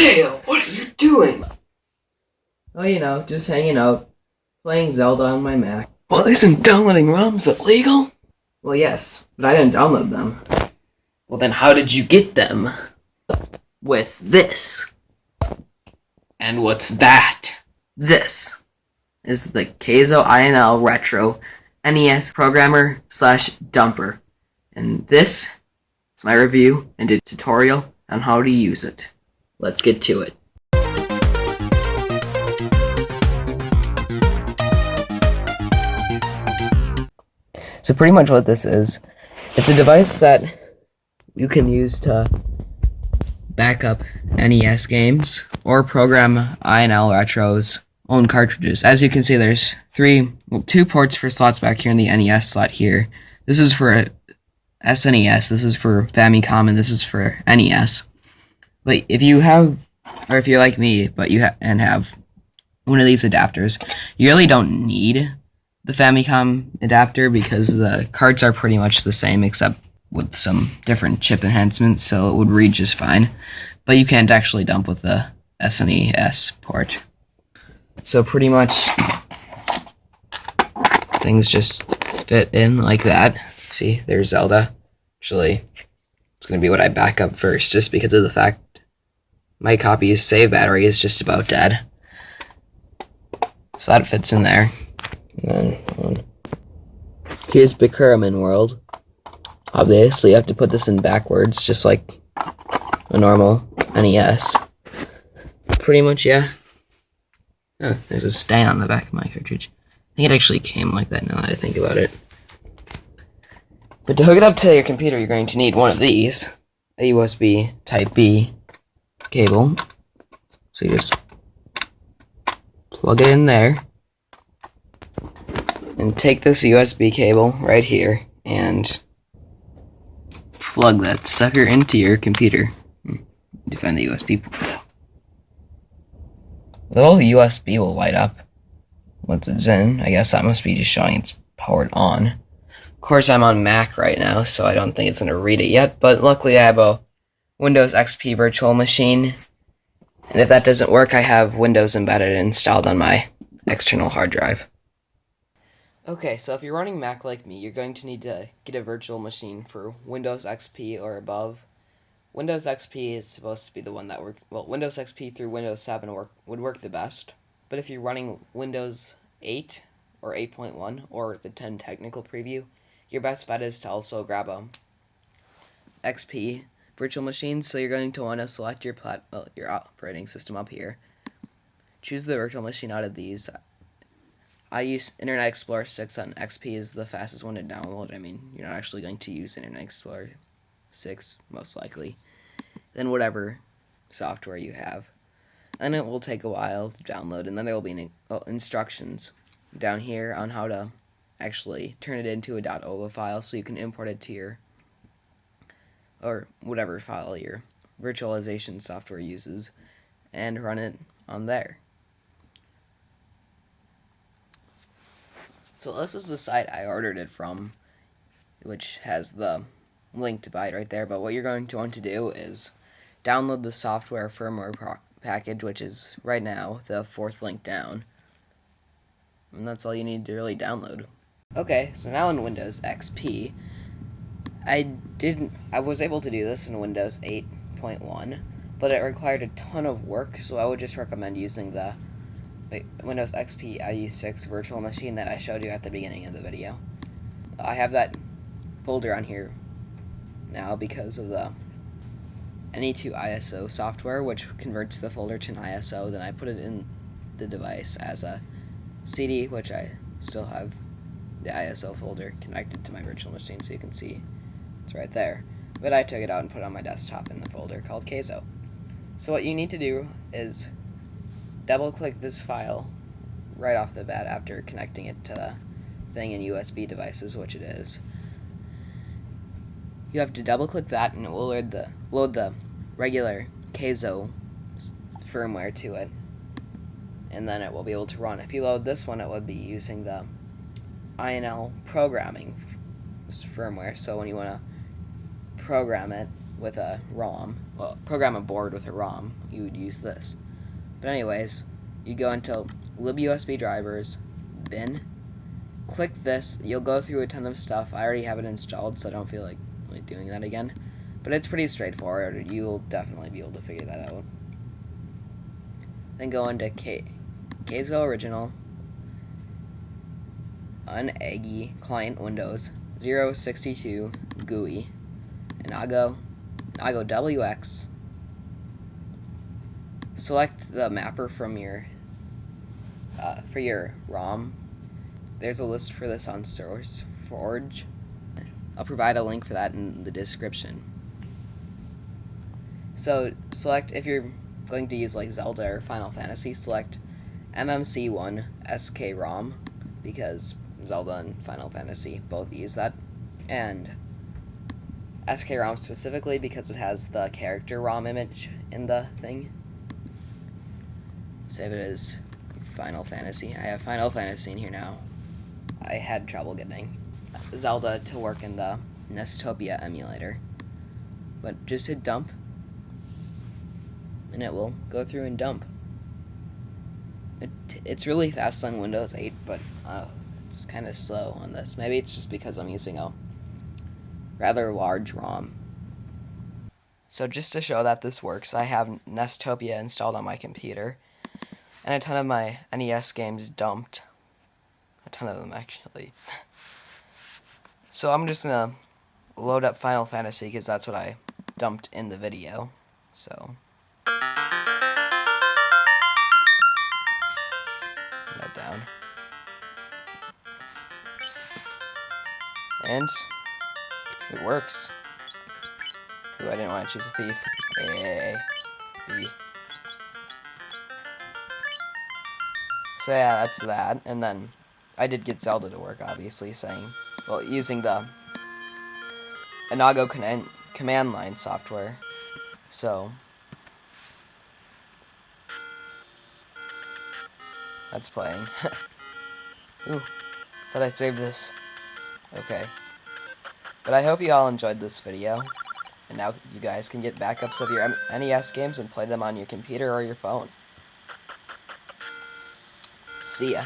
Leo, what are you doing? Oh, just hanging out, playing Zelda on my Mac. Well, isn't downloading ROMs illegal? Well, yes, but I didn't download them. Well, then how did you get them? With this. And what's that? This is the Kazzo INL-retro NES programmer / dumper. And this is my review and a tutorial on how to use it. Let's get to it. So pretty much what this is, it's a device that you can use to back up NES games or program INL-retro's own cartridges. As you can see, there's two ports for slots back here in the NES slot here. This is for SNES, this is for Famicom, and this is for NES. But if you're like me, but you have one of these adapters, you really don't need the Famicom adapter because the cards are pretty much the same except with some different chip enhancements, so it would read just fine. But you can't actually dump with the SNES port. So pretty much things just fit in like that. See, there's Zelda. Actually, it's going to be what I back up first, just because of the fact my copy's save battery is just about dead. So that fits in there. And then here's Bikuramin World. Obviously, you have to put this in backwards, just like a normal NES. Pretty much, yeah. Oh, there's a stain on the back of my cartridge. I think it actually came like that now that I think about it. But to hook it up to your computer, you're going to need one of these. A USB Type-B cable. So you just plug it in there. And take this USB cable right here and plug that sucker into your computer. To find the USB port. The little USB will light up once it's in. I guess that must be just showing it's powered on. Of course, I'm on Mac right now, so I don't think it's going to read it yet, but luckily I have a Windows XP virtual machine, and if that doesn't work, I have Windows Embedded installed on my external hard drive. Okay, so if you're running Mac like me, you're going to need to get a virtual machine for Windows XP or above. Windows XP is supposed to be the one that Windows XP through Windows 7 would work the best. But if you're running Windows 8 or 8.1 or the 10 technical preview, your best bet is to also grab a XP virtual machine. So you're going to want to select your operating system up here. Choose the virtual machine out of these. I use Internet Explorer 6 on XP is the fastest one to download. I mean, you're not actually going to use Internet Explorer 6, most likely. Then whatever software you have. And it will take a while to download, and then there will be instructions down here on how to actually turn it into a .ova file so you can import it to your, or whatever file your virtualization software uses, and run it on there. So this is the site I ordered it from, which has the link to buy it right there, but what you're going to want to do is download the software firmware package, which is right now the fourth link down, and that's all you need to really download. Okay, so now in Windows XP, I was able to do this in Windows 8.1, but it required a ton of work, so I would just recommend using the Windows XP IE6 virtual machine that I showed you at the beginning of the video. I have that folder on here now because of the NE2 ISO software, which converts the folder to an ISO. Then I put it in the device as a CD, which I still have the ISO folder connected to my virtual machine, so you can see it's right there. But I took it out and put it on my desktop in the folder called Kazzo. So what you need to do is double-click this file right off the bat after connecting it to the thing in USB devices, which it is. You have to double-click that, and it will load the regular Kazzo firmware to it, and then it will be able to run. If you load this one, it would be using the INL programming firmware, so when you want to program it, with a ROM. Well, program a board with a ROM, you would use this. But anyways, you go into libusb drivers, bin, click this. You'll go through a ton of stuff. I already have it installed, so I don't feel like really doing that again. But it's pretty straightforward. You'll definitely be able to figure that out. Then go into Kazzo Original, Unaggy Client Windows 062 GUI, and I'll go WX. Select the mapper from your for your ROM. There's a list for this on SourceForge. I'll provide a link for that in the description. So select, if you're going to use like Zelda or Final Fantasy, select MMC1 SK-ROM, because Zelda and Final Fantasy both use that, and SK-ROM specifically because it has the character ROM image in the thing. Save it as Final Fantasy. I have Final Fantasy in here now. I had trouble getting Zelda to work in the Nestopia emulator, but just hit dump and it will go through and dump. It's really fast on Windows 8, but it's kind of slow on this. Maybe it's just because I'm using a rather large ROM. So just to show that this works, I have Nestopia installed on my computer, and a ton of my NES games dumped. A ton of them, actually. So I'm just gonna load up Final Fantasy, because that's what I dumped in the video. So that down. And it works. Ooh, I didn't want to choose a thief. A, B. So yeah, that's that. And then I did get Zelda to work, obviously, using the Inago command line software. So that's playing. Ooh, thought I saved this. Okay. But I hope you all enjoyed this video. And now you guys can get backups of your NES games and play them on your computer or your phone. See ya.